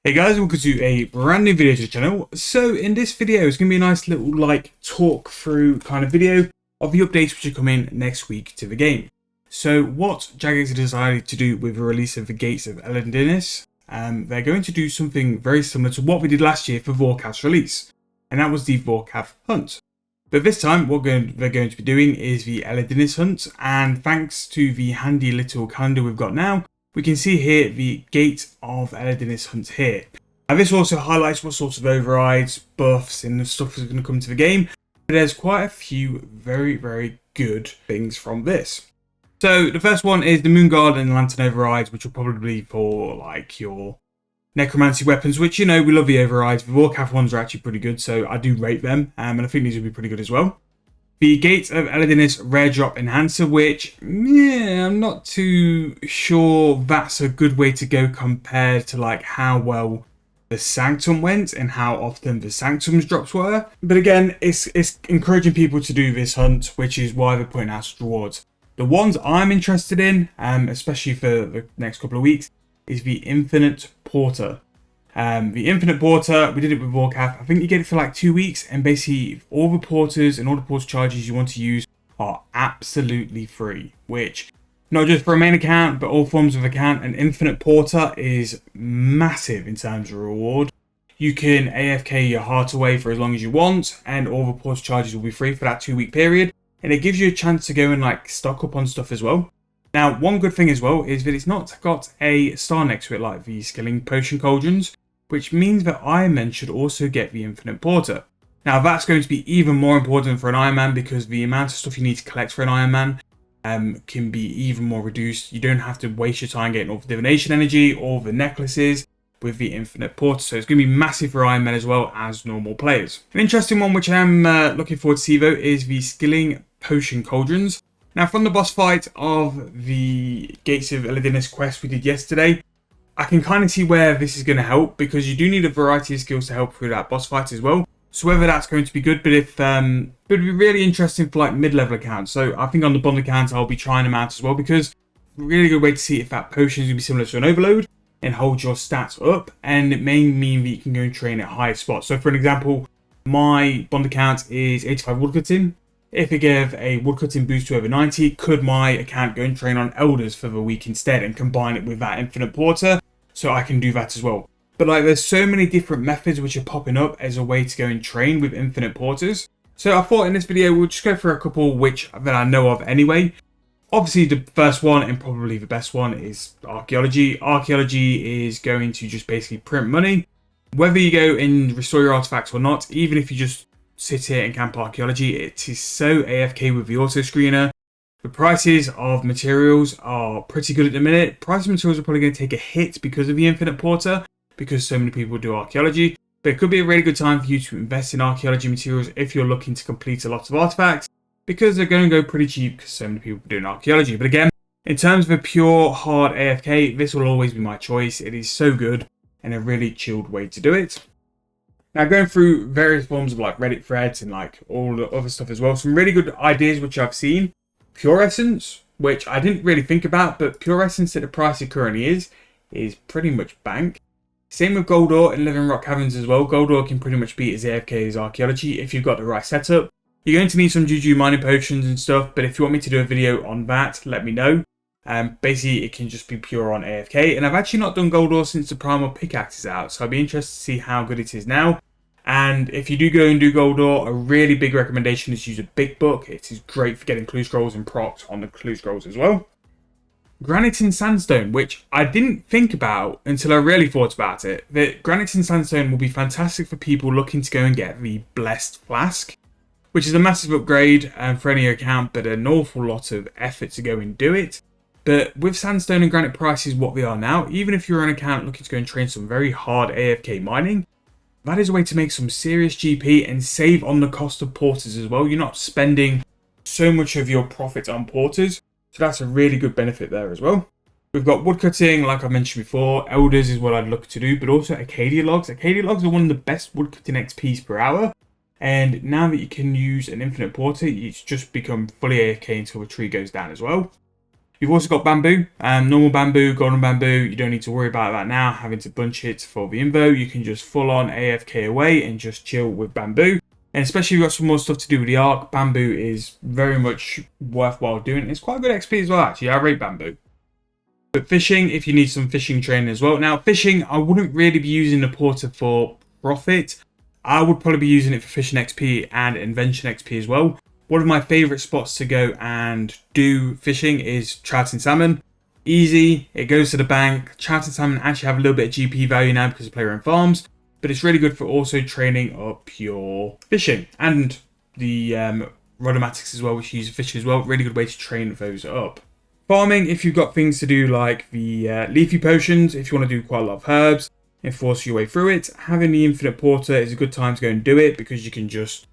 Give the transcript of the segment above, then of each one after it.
Hey guys, welcome to a brand new video to the channel. So in this video, it's going to be a nice little talk through kind of video of the updates which are coming next week to the game. So what Jagex have decided to do with the release of the Gates of Elidinis, they're going to do something very similar to what we did last year for Vorkath's release. And that was the Vorkath hunt. But this time, what they're going to be doing is the Elidinis hunt. And thanks to the handy little calendar we've got now, we can see here the Gate of Elidinis hunt here. Now this also highlights what sorts of overrides, buffs and stuff is going to come to the game. But there's quite a few very good things from this. So the first one is the Moon Guard and Lantern overrides, which will probably be for like your necromancy weapons, which, you know, we love the overrides. The Vorkath ones are actually pretty good, so I do rate them, and I think these will be pretty good as well. The Gate of Elidinis Rare Drop Enhancer, which, yeah, I'm not too sure that's a good way to go compared to like how well the Sanctum went and how often the Sanctum's drops were. But again, it's encouraging people to do this hunt, which is why they're putting out rewards. The ones I'm interested in, especially for the next couple of weeks, is the Infinite Porter. The Infinite Porter, we did it with Vorkath. I think you get it for like 2 weeks, and basically all the porters and all the porter charges you want to use are absolutely free, which not just for a main account, but all forms of account. An Infinite Porter is massive in terms of reward. You can AFK your heart away for as long as you want, and all the porter charges will be free for that 2-week period. And it gives you a chance to go and like stock up on stuff as well. Now, one good thing as well is that it's not got a star next to it like the Skilling Potion Cauldrons, which means that Iron Men should also get the Infinite Porter. Now, that's going to be even more important for an Iron Man because the amount of stuff you need to collect for an Iron Man can be even more reduced. You don't have to waste your time getting all the divination energy or the necklaces with the Infinite Porter. So it's going to be massive for Iron Men as well as normal players. An interesting one which I'm looking forward to see though is the Skilling Potion Cauldrons. Now, from the boss fight of the Gates of Elidinis quest we did yesterday, I can kind of see where this is going to help because you do need a variety of skills to help through that boss fight as well. So whether that's going to be good, but if it would be really interesting for like mid-level accounts. So I think on the bond account I'll be trying them out as well because really good way to see if that potion is going to be similar to an overload and hold your stats up, and it may mean that you can go and train at higher spots. So for an example, my bond account is 85 woodcutting. If it gave a woodcutting boost to over 90, could my account go and train on elders for the week instead and combine it with that Infinite Porter? So I can do that as well. But like, there's so many different methods which are popping up as a way to go and train with Infinite Porters. So I thought in this video we'll just go for a couple which that I know of anyway. Obviously the first one and probably the best one is Archaeology. Archaeology is going to just basically print money. Whether you go and restore your artifacts or not, even if you just sit here and camp Archaeology, it is so AFK with the auto screener. The prices of materials are pretty good at the minute. Price of materials are probably going to take a hit because of the Infinite Porter, because so many people do Archaeology. But it could be a really good time for you to invest in Archaeology materials if you're looking to complete a lot of artifacts, because they're going to go pretty cheap because so many people are doing Archaeology. But again, in terms of a pure hard AFK, this will always be my choice. It is so good and a really chilled way to do it. Now, going through various forms of like Reddit threads and like all the other stuff as well, some really good ideas which I've seen. Pure Essence, which I didn't really think about, but Pure Essence at the price it currently is pretty much bank. Same with Gold Ore and Living Rock Caverns as well. Gold Ore can pretty much beat as AFK as Archaeology if you've got the right setup. You're going to need some Juju mining potions and stuff, but if you want me to do a video on that, let me know. Basically, it can just be pure on AFK, and I've actually not done Gold Ore since the Primal Pickaxe is out, so I'd be interested to see how good it is now. And if you do go and do Gold Ore, a really big recommendation is use a big book. It is great for getting clue scrolls and procs on the clue scrolls as well. Granite and Sandstone, which I didn't think about until I really thought about it. That Granite and Sandstone will be fantastic for people looking to go and get the Blessed Flask, which is a massive upgrade for any account, but an awful lot of effort to go and do it. But with Sandstone and Granite prices what they are now, even if you're an account looking to go and train some very hard AFK mining, that is a way to make some serious GP and save on the cost of porters as well. You're not spending so much of your profit on porters, so that's a really good benefit there as well. We've got woodcutting, like I mentioned before. Elders is what I'd look to do, but also Acadia logs. Acadia logs are one of the best woodcutting XPs per hour, and now that you can use an Infinite Porter, it's just become fully AFK until the tree goes down as well. You've also got bamboo, normal bamboo, golden bamboo. You don't need to worry about that now, having to bunch it for the invo. You can just full on AFK away and just chill with bamboo. And especially if you've got some more stuff to do with the arc, bamboo is very much worthwhile doing. It's quite good XP as well, actually. I rate bamboo. But fishing, if you need some fishing training as well. Now, fishing, I wouldn't really be using the porter for profit. I would probably be using it for fishing XP and invention XP as well. One of my favourite spots to go and do fishing is trout and salmon. Easy, it goes to the bank. Trout and salmon actually have a little bit of GP value now because of player-owned farms, but it's really good for also training up your fishing and the rodomatics as well, which you use for fishing as well. Really good way to train those up. Farming, if you've got things to do like the leafy potions, if you want to do quite a lot of herbs and force your way through it, having the infinite porter is a good time to go and do it because you can just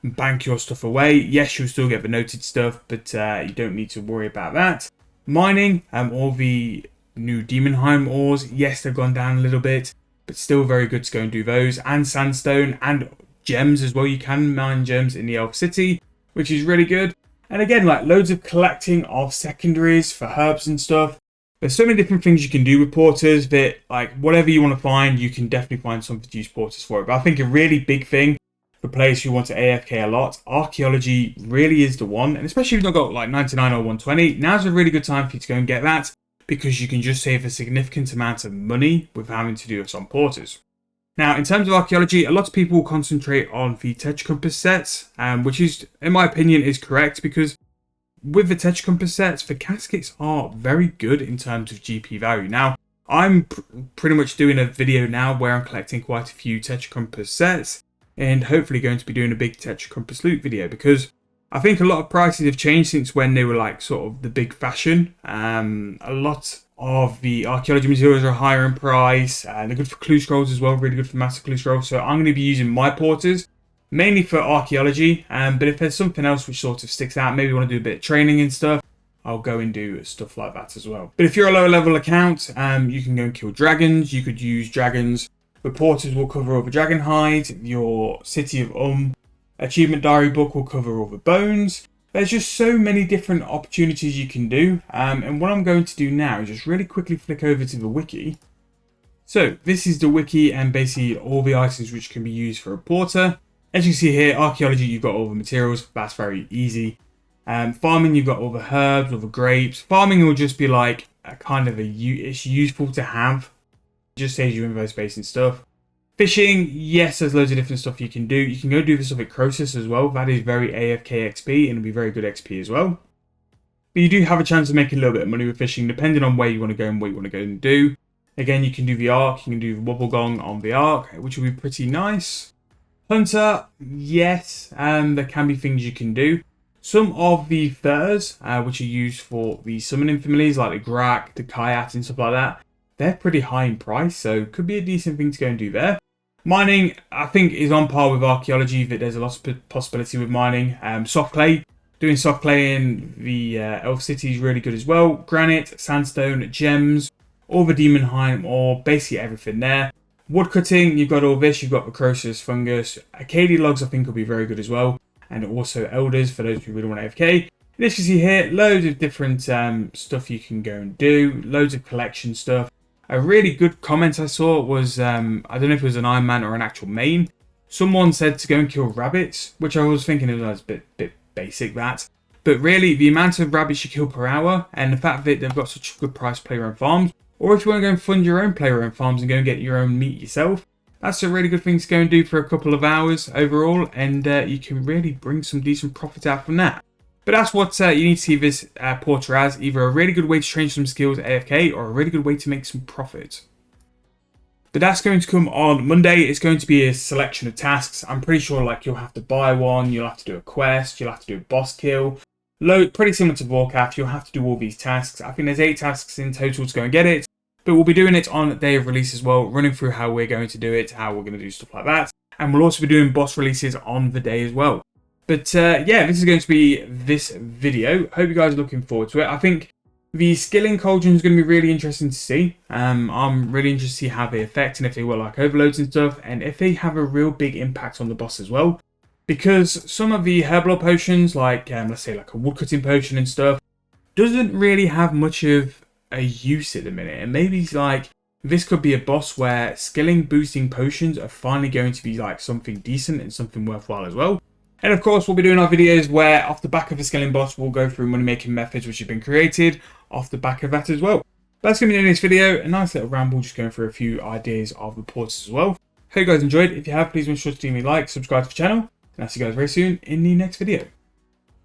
bank your stuff away. Yes, you'll still get the noted stuff, but you don't need to worry about that. Mining, all the new Demonheim ores, yes, they've gone down a little bit, but still very good to go and do those. And sandstone and gems as well. You can mine gems in the Elf City, which is really good. And again, like loads of collecting of secondaries for herbs and stuff. There's so many different things you can do with porters that, like, whatever you want to find, you can definitely find something to use porters for it. But I think a really big thing for players who want to AFK a lot, archaeology really is the one. And especially if you've not got like 99 or 120, now's a really good time for you to go and get that because you can just save a significant amount of money with having to do some porters. Now, in terms of archaeology, a lot of people concentrate on the Tetra Compass sets, which is, in my opinion, is correct because with the Tetra Compass sets, the caskets are very good in terms of GP value. Now, I'm pretty much doing a video now where I'm collecting quite a few Tetra Compass sets, and hopefully going to be doing a big Tetra Compass loot video because I think a lot of prices have changed since when they were like sort of the big fashion. A lot of the archaeology materials are higher in price, and they're good for clue scrolls as well, really good for master clue scrolls. So I'm going to be using my porters mainly for archaeology, but if there's something else which sort of sticks out, maybe you want to do a bit of training and stuff, I'll go and do stuff like that as well. But if you're a lower level account, you can go and kill dragons. You could use dragons. The porters will cover all the dragon hide. Your City of achievement diary book will cover all the bones. There's just so many different opportunities you can do. And what I'm going to do now is just really quickly flick over to the wiki. So this is the wiki and basically all the items which can be used for a porter. As you can see here, archaeology, you've got all the materials. That's very easy. Farming, you've got all the herbs, all the grapes. Farming will just be like a kind of it's useful to have. Just saves you invo space and stuff. Fishing, yes, there's loads of different stuff you can do. You can go do the stuff at Croesus as well. That is very AFK XP and it'll be very good XP as well. But you do have a chance of making a little bit of money with fishing, depending on where you want to go and what you want to go and do. Again, you can do the arc, you can do the wobble gong on the arc, which will be pretty nice. Hunter, yes, there can be things you can do. Some of the furs, which are used for the summoning families, like the Grak, the Kayat and stuff like that, they're pretty high in price, so could be a decent thing to go and do there. Mining, I think, is on par with archaeology, that there's a lot of possibility with mining. Soft clay, doing soft clay in the Elf City is really good as well. Granite, sandstone, gems, all the Demonheim ore, basically everything there. Wood cutting, you've got all this, you've got the Croesus fungus. Acadia logs, I think, will be very good as well. And also elders, for those who really want AFK. And as you see here, loads of different stuff you can go and do. Loads of collection stuff. A really good comment I saw was, I don't know if it was an Iron Man or an actual main. Someone said to go and kill rabbits, which I was thinking it was a bit basic, that. But really, the amount of rabbits you kill per hour, and the fact that they've got such a good price player-owned farms, or if you want to go and fund your own player-owned farms and go and get your own meat yourself, that's a really good thing to go and do for a couple of hours overall, and you can really bring some decent profit out from that. But that's what you need to see this porter as, either a really good way to train some skills at AFK or a really good way to make some profit. But that's going to come on Monday. It's going to be a selection of tasks. I'm pretty sure like you'll have to buy one, you'll have to do a quest, you'll have to do a boss kill. Pretty similar to Warcraft, you'll have to do all these tasks. I think there's 8 tasks in total to go and get it. But we'll be doing it on the day of release as well, running through how we're going to do it, how we're going to do stuff like that. And we'll also be doing boss releases on the day as well. But yeah, this is going to be this video. Hope you guys are looking forward to it. I think the skilling cauldron is going to be really interesting to see. I'm really interested to see how they affect and if they will like overloads and stuff, and if they have a real big impact on the boss as well. Because some of the herbal potions, like let's say like a woodcutting potion and stuff, doesn't really have much of a use at the minute. And maybe like this could be a boss where skilling boosting potions are finally going to be like something decent and something worthwhile as well. And of course, we'll be doing our videos where off the back of a skilling boss, we'll go through money making methods which have been created off the back of that as well. That's going to be the end of this video. A nice little ramble, just going through a few ideas of the ports as well. Hope you guys enjoyed. If you have, please make sure to leave me a like, subscribe to the channel, and I'll see you guys very soon in the next video.